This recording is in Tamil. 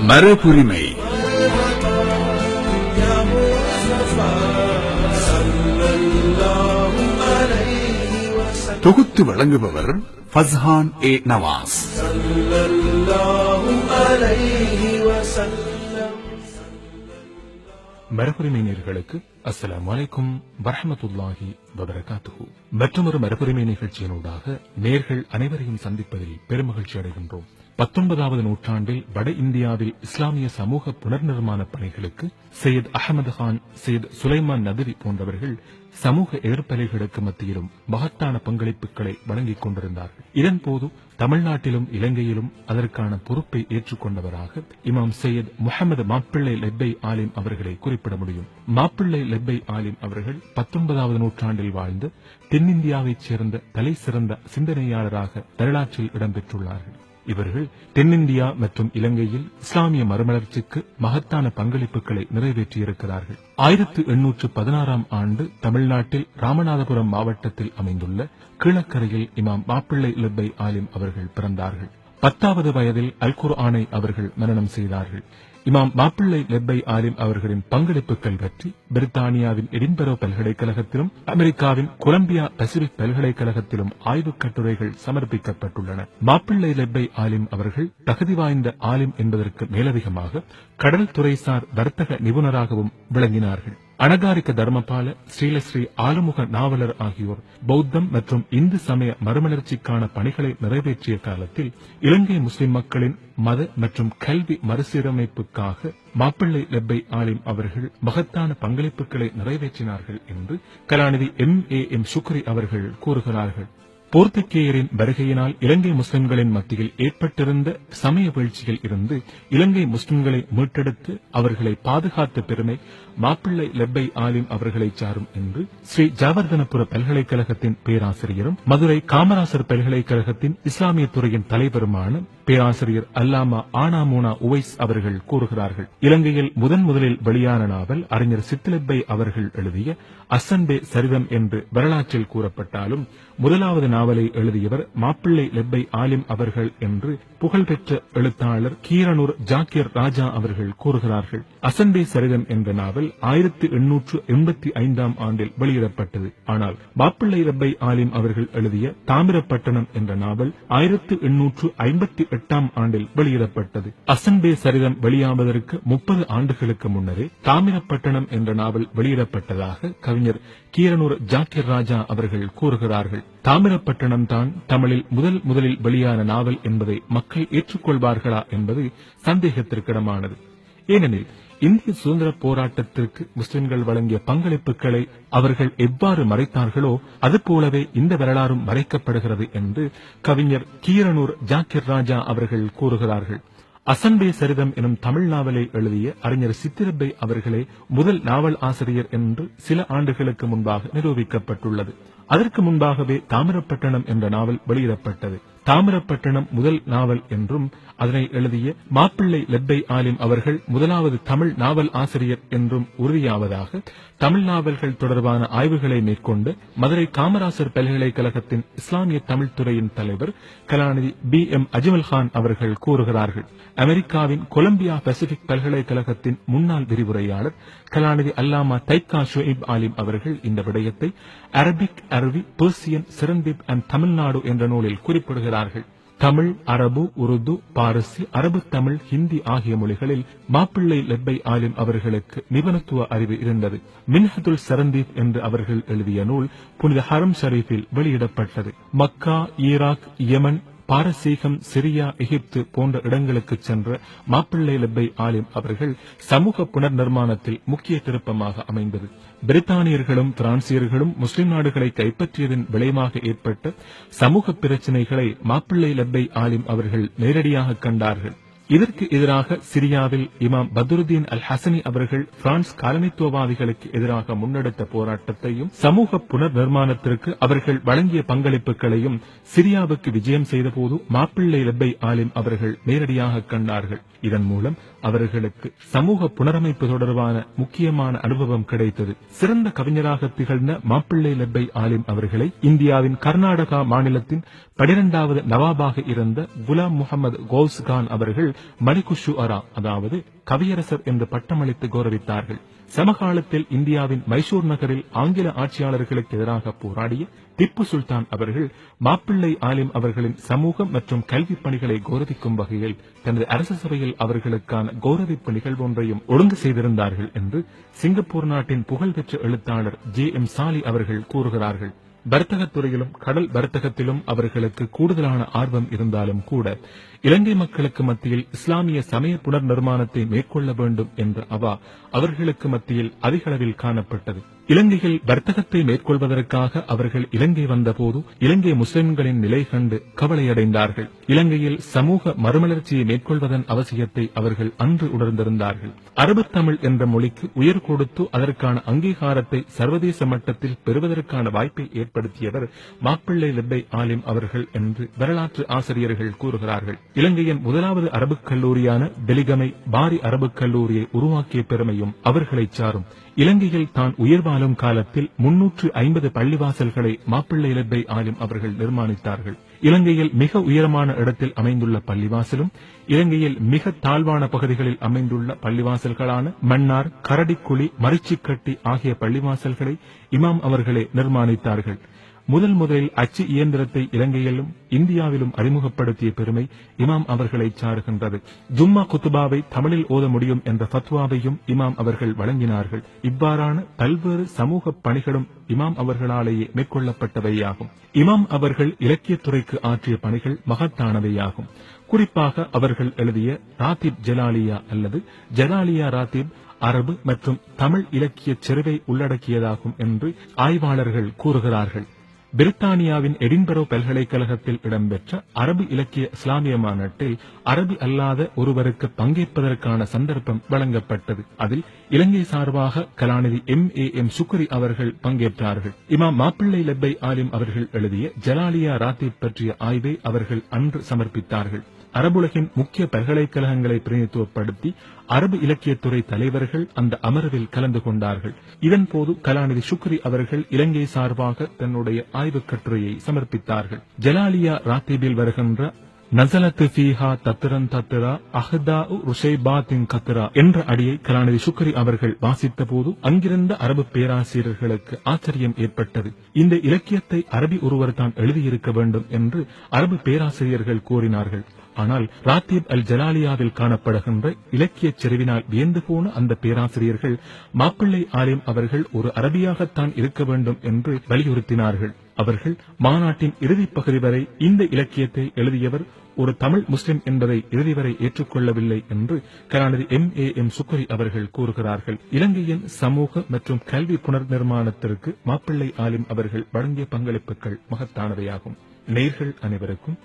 மரபுரிமை தொகுத்து வழங்குபவர் ஃபஸ்ஹான் ஏ நவாஸ். மரபுரிமை நேயர்களுக்கு அஸ்ஸலாமு அலைக்கும் வரஹ்மத்துல்லாஹி வபரகாத்துஹு. மற்றொரு மரபுரிமை நிகழ்ச்சியினூடாக நேர்கள் அனைவரையும் சந்திப்பதில் பெருமகிழ்ச்சி அடைகின்றோம். 19வது நூற்றாண்டில் வட இந்தியாவில் இஸ்லாமிய சமூக புனர்நிர்மாண பணிகளுக்கு சையத் அஹமது கான், சையத் சுலைமான் நதுவி போன்றவர்கள் சமூக எதிர்ப்பலைகளுக்கு மத்தியிலும் மகத்தான பங்களிப்புகளை வழங்கிக் கொண்டிருந்தார்கள். இதன்போது தமிழ்நாட்டிலும் இலங்கையிலும் அதற்கான பொறுப்பை ஏற்றுக்கொண்டவராக இமாம் சையத் முஹம்மது மாப்பிள்ளை லெப்பை ஆலிம் அவர்களை குறிப்பிட முடியும். மாப்பிள்ளை லெப்பை ஆலிம் அவர்கள் 19வது நூற்றாண்டில் வாழ்ந்த தென்னிந்தியாவைச் சேர்ந்த தலை சிறந்த சிந்தனையாளராக வரலாற்றில் இடம்பெற்றுள்ளார்கள். இவர்கள் தென்னிந்தியா மற்றும் இலங்கையில் இஸ்லாமிய மறுமலர்ச்சிக்கு மகத்தான பங்களிப்புகளை நிறைவேற்றியிருக்கிறார்கள். 1816ஆம் ஆண்டு தமிழ்நாட்டில் ராமநாதபுரம் மாவட்டத்தில் அமைந்துள்ள கீழக்கரையில் இமாம் மாப்பிள்ளை லெப்பை ஆலிம் அவர்கள் பிறந்தார்கள். 10வது வயதில் அல் குர்ஆனை அவர்கள் மனனம் செய்தார்கள். இமாம் மாப்பிள்ளை லெப்பை ஆலிம் அவர்களின் பங்களிப்புகள் பற்றி பிரித்தானியாவின் எடின்பரோ பல்கலைக்கழகத்திலும் அமெரிக்காவின் கொலம்பியா பசிபிக் பல்கலைக்கழகத்திலும் ஆய்வுக் கட்டுரைகள் சமர்ப்பிக்கப்பட்டுள்ளன. மாப்பிள்ளை லெப்பை ஆலிம் அவர்கள் தகுதி வாய்ந்த ஆலிம் என்பதற்கு மேலதிகமாக கடல் துறைசார் வர்த்தக நிபுணராகவும் விளங்கினார்கள். அனகாரிக தர்மபால, ஸ்ரீலஸ்ரீ ஆலுமுக நாவலர் ஆகியோர் பௌத்தம் மற்றும் இந்து சமய மறுமலர்ச்சிக்கான பணிகளை நிறைவேற்றிய காலத்தில் இலங்கை முஸ்லிம் மக்களின் மத மற்றும் கல்வி மறுசீரமைப்புக்காக மாப்பிள்ளை லெப்பை ஆலிம் அவர்கள் மகத்தான பங்களிப்புகளை நிறைவேற்றினார்கள் என்று கலாநிதி M.A.M. சுக்ரி அவர்கள் கூறுகிறார்கள். போர்த்துகேயரின் வருகையினால் இலங்கை முஸ்லிம்களின் மத்தியில் ஏற்பட்டிருந்த சமய வீழ்ச்சியில் இருந்து இலங்கை முஸ்லிம்களை மீட்டெடுத்து அவர்களை பாதுகாத்த பெருமை மாப்பிள்ளை லெப்பை ஆலிம் அவர்களை சாரும் என்று ஸ்ரீ ஜாவர்தனபுர பல்கலைக்கழகத்தின் பேராசிரியரும் மதுரை காமராசர் பல்கலைக்கழகத்தின் இஸ்லாமிய துறையின் தலைவருமான பேராசிரியர் அல்லாமா ஆனாமூனா உவைஸ் அவர்கள் கூறுகிறார்கள். இலங்கையில் முதலில் வெளியான நாவல் அறிஞர் சித்திலெப்பை அவர்கள் எழுதிய அசன்பே சரிதம் என்று வரலாற்றில் கூறப்பட்டாலும் முதலாவது நாவலை எழுதியவர் மாப்பிள்ளை லெப்பை ஆலிம் அவர்கள் என்று புகழ்பெற்ற எழுத்தாளர் கீரனூர் ஜாக்கிர் ராஜா அவர்கள் கூறுகிறார்கள். அசன்பே சரிதம் என்ற நாவல் 1885ஆம் ஆண்டில் வெளியிடப்பட்டது. ஆனால் மாப்பிள்ளை லெப்பை ஆலிம் அவர்கள் எழுதிய தாமிரப்பட்டணம் என்ற நாவல் 1858ஆம் ஆண்டில் வெளியிடப்பட்டது. அசன்பே சரிதம் வெளியாவதற்கு 30 ஆண்டுகளுக்கு முன்னரே தாமிரப்பட்டணம் என்ற நாவல் வெளியிடப்பட்டதாக கவிஞர் கீரனூர் ஜாக்கிர் ராஜா அவர்கள் கூறுகிறார்கள். தாமிரப்பட்டணம் தான் தமிழில் முதலில் வெளியான நாவல் என்பதை மக்கள் ஏற்றுக்கொள்வார்களா என்பது சந்தேகத்திற்கிடமானது. ஏனெனில் இந்திய சுதந்திர போராட்டத்திற்கு முஸ்லிம்கள் வழங்கிய பங்களிப்புகளை அவர்கள் எவ்வாறு மறைத்தார்களோ அதுபோலவே இந்த வரலாறும் மறைக்கப்படுகிறது என்று கவிஞர் கீரனூர் ஜாக்கிர் ராஜா அவர்கள் கூறுகிறார்கள். அசன்பே சரிதம் எனும் தமிழ் நாவலை எழுதிய அறிஞர் சித்திலெப்பை அவர்களே முதல் நாவல் ஆசிரியர் என்று சில ஆண்டுகளுக்கு முன்பாக நிரூபிக்கப்பட்டுள்ளது. அதற்கு முன்பாகவே தாமிரப்பட்டணம் என்ற நாவல் வெளியிடப்பட்டது. தாமிரப்பட்டணம் முதல் நாவல் என்றும் அதனை எழுதிய மாப்பிள்ளை லெப்பை ஆலிம் அவர்கள் முதலாவது தமிழ் நாவல் ஆசிரியர் என்றும் உறுதியாவதாக தமிழ் நாவல்கள் தொடர்பான ஆய்வுகளை மேற்கொண்டு மதுரை காமராசர் பல்கலைக்கழகத்தின் இஸ்லாமிய தமிழ் துறையின் தலைவர் கலாநிதி B.M. அஜ்மல் கான் அவர்கள் கூறுகிறார்கள். அமெரிக்காவின் கொலம்பியா பசிபிக் பல்கலைக்கழகத்தின் முன்னாள் விரிவுரையாளர் கலாநிதி அல்லாமா தைக்கா ஷுஐப் ஆலிம் அவர்கள் இந்த விடயத்தை அரபிக், அரபி, பெர்சியன், சிரந்திப் அண்ட் தமிழ்நாடு என்ற நூலில் குறிப்பிடுகிறார்கள். தமிழ், அரபு, உருது, பாரசி, அரபு தமிழ், ஹிந்தி ஆகிய மொழிகளில் மாப்பிள்ளை லெப்பை ஆலிம் அவர்களுக்கு நிபுணத்துவ அறிவு இருந்தது. மின்ஹதுல் சரந்தீப் என்று அவர்கள் எழுதிய நூல் புனித ஹரம் ஷரீஃபில் வெளியிடப்பட்டது. மக்கா, ஈராக், யமன், பாரசீகம், சிரியா, எகிப்து போன்ற இடங்களுக்கு சென்ற மாப்பிள்ளை லெப்பை ஆலிம் அவர்கள் சமூக புனர் நிர்மாணத்தில் முக்கிய திருப்பமாக அமைந்தது. பிரித்தானியர்களும் பிரான்சியர்களும் முஸ்லிம் நாடுகளை கைப்பற்றியதன் விளைவாக ஏற்பட்ட சமூக பிரச்சினைகளை மாப்பிள்ளை லெப்பை ஆலிம் அவர்கள் நேரடியாக கண்டார்கள். இதற்கு எதிராக சிரியாவில் இமாம் பத்ருதீன் அல் ஹசனி அவர்கள் பிரான்ஸ் காலனித்துவவாதிகளுக்கு எதிராக முன்னெடுத்த போராட்டத்தையும் சமூக புனர் நிர்மாணத்திற்கு அவர்கள் வழங்கிய பங்களிப்புகளையும் சிரியாவுக்கு விஜயம் செய்தபோது மாப்பிள்ளை லெப்பை ஆலிம் அவர்கள் நேரடியாக கண்டார்கள். இதன் மூலம் அவர்களுக்கு சமூக புனரமைப்பு தொடர்பான முக்கியமான அனுபவம் கிடைத்தது. சிறந்த கவிஞராக திகழ்ந்த மாப்பிள்ளை லெப்பை ஆலிம் அவர்களை இந்தியாவின் கர்நாடகா மாநிலத்தின் 12வது நவாபாக இருந்த குலாம் முகமது கௌஸ் கான் அவர்கள் மலிகுஷு அரா, அதாவது கவியரசர் என்று பட்டமளித்து கௌரவித்தார்கள். சமகாலத்தில் இந்தியாவின் மைசூர் நகரில் ஆங்கில ஆட்சியாளர்களுக்கு எதிராக போராடிய திப்பு சுல்தான் அவர்கள் மாப்பிள்ளை ஆலிம் அவர்களின் சமூக மற்றும் கல்வி பணிகளை கௌரவிக்கும் வகையில் தனது அரச சபையில் அவர்களுக்கான கௌரவிப்பு நிகழ்வு ஒன்றையும் ஒழுங்கு செய்திருந்தார்கள் என்று சிங்கப்பூர் நாட்டின் புகழ்பெற்ற எழுத்தாளர் JM சாலி அவர்கள் கூறுகிறார்கள். வர்த்தகத் துறையிலும் கடல் வர்த்தகத்திலும் அவர்களுக்கு கூடுதலான ஆர்வம் இருந்தாலும் கூட இலங்கை மக்களுக்கு மத்தியில் இஸ்லாமிய சமய புனர் நிர்மாணத்தை மேற்கொள்ள வேண்டும் என்ற அவா அவர்களுக்கு மத்தியில் அதிக அளவில் காணப்பட்டது. இலங்கையில் வர்த்தகத்தை மேற்கொள்வதற்காக அவர்கள் இலங்கை வந்தபோது இலங்கை முஸ்லிம்களின் நிலை கண்டு கவலையடைந்தார்கள். இலங்கையில் சமூக மறுமலர்ச்சியை மேற்கொள்வதன் அவசியத்தை அவர்கள் அன்று உணர்ந்திருந்தார்கள். அரபு தமிழ் என்ற மொழிக்கு உயர் கொடுத்து அதற்கான அங்கீகாரத்தை சர்வதேச மட்டத்தில் பெறுவதற்கான வாய்ப்பை ஏற்படுத்தியவர் மாப்பிள்ளை லெப்பை ஆலிம் அவர்கள் என்று வரலாற்று ஆசிரியர்கள் கூறுகிறார்கள். இலங்கையின் முதலாவது அரபுக் கல்லூரியான பெலிகமை பாரி அரபுக் கல்லூரியை உருவாக்கிய பெருமையும் அவர்களை சாரும். இலங்கையில் தான் உயிர் வாழும் காலத்தில் 350 பள்ளிவாசல்களை மாப்பிள்ளை லெப்பை ஆலிம் அவர்கள் நிர்மாணித்தார்கள். இலங்கையில் மிக உயரமான இடத்தில் அமைந்துள்ள பள்ளிவாசலும் இலங்கையில் மிக தாழ்வான பகுதிகளில் அமைந்துள்ள பள்ளிவாசல்களான மன்னார், கரடிக்குழி, மரிச்சிக்கட்டி ஆகிய பள்ளிவாசல்களை இமாம் அவர்களே நிர்மாணித்தார்கள். முதலில் அச்சு இயந்திரத்தை இலங்கையிலும் இந்தியாவிலும் அறிமுகப்படுத்திய பெருமை இமாம் அவர்களை சாருகின்றது. ஜும்மா குத்துபாவை தமிழில் ஓத முடியும் என்ற ஃபத்வாவையும் இமாம் அவர்கள் வழங்கினார்கள். இவ்வாறான பல்வேறு சமூக பணிகளும் இமாம் அவர்களாலேயே மேற்கொள்ளப்பட்டவையாகும். இமாம் அவர்கள் இலக்கியத்துறைக்கு ஆற்றிய பணிகள் மகத்தானவையாகும். குறிப்பாக அவர்கள் எழுதிய ராத்திப் ஜலாலியா அல்லது ஜலாலியா ராத்திப் அரபு மற்றும் தமிழ் இலக்கிய செறிவை உள்ளடக்கியதாகும் என்று ஆய்வாளர்கள் கூறுகிறார்கள். பிரித்தானியாவின் எடின்பரோ பல்கலைக்கழகத்தில் இடம்பெற்ற அரபு இலக்கிய இஸ்லாமிய மாநாட்டில் அரபி அல்லாத ஒருவருக்கு பங்கேற்பதற்கான சந்தர்ப்பம் வழங்கப்பட்டது. அதில் இலங்கை சார்பாக கலாநிதி MAM சுக்ரி அவர்கள் பங்கேற்றார்கள். இமாம் மாப்பிள்ளை லெப்பை ஆலிம் அவர்கள் எழுதிய ஜலாலியா ராத்திப் பற்றிய ஆய்வை அவர்கள் அன்று சமர்ப்பித்தார்கள். அரபுலகின் முக்கிய பல்கலைக்கழகங்களை பிரதிநிதித்துவப்படுத்தி அரபு இலக்கியத்துறை தலைவர்கள் அந்த அமர்வில் கலந்து கொண்டார்கள். இதன்போது கலாநிதி சுக்ரி அவர்கள் இலங்கை சார்பாக தன்னுடைய ஆய்வுக் கட்டுரையை சமர்ப்பித்தார்கள். ஜலாலியா ராத்திபில் வருகின்ற நசலத்து ஃபீஹா தத்ரன் தத்ரா அஹ்தா ருஷைபாத்தின் கத்ரா என்ற அடியை கலாநிதி சுக்ரி அவர்கள் வாசித்த போது அங்கிருந்த அரபு பேராசிரியர்களுக்கு ஆச்சரியம் ஏற்பட்டது. இந்த இலக்கியத்தை அரபி ஒருவர் தான் எழுதியிருக்க வேண்டும் என்று அரபு பேராசிரியர்கள் கூறினார்கள். ஆனால் ராத்திப் அல் ஜலாலியாவில் காணப்படுகின்ற இலக்கிய செறிவினால் வியந்து போன அந்த பேராசிரியர்கள் மாப்பிள்ளை ஆலிம் அவர்கள் ஒரு அரபியாகத்தான் இருக்க வேண்டும் என்று வலியுறுத்தினார்கள். அவர்கள் மாநாட்டின் இறுதிப் பகுதி வரை இந்த இலக்கியத்தை எழுதியவர் ஒரு தமிழ் முஸ்லிம் என்பதை இறுதி வரை ஏற்றுக்கொள்ளவில்லை என்று கலாநிதி MAM சுக்ரி அவர்கள் கூறுகிறார்கள். இலங்கையின் சமூக மற்றும் கல்வி புனர் நிர்மாணத்திற்கு மாப்பிள்ளை ஆலிம் அவர்கள் வழங்கிய பங்களிப்புகள் மகத்தானவையாகும். நேயர்கள் அனைவருக்கும்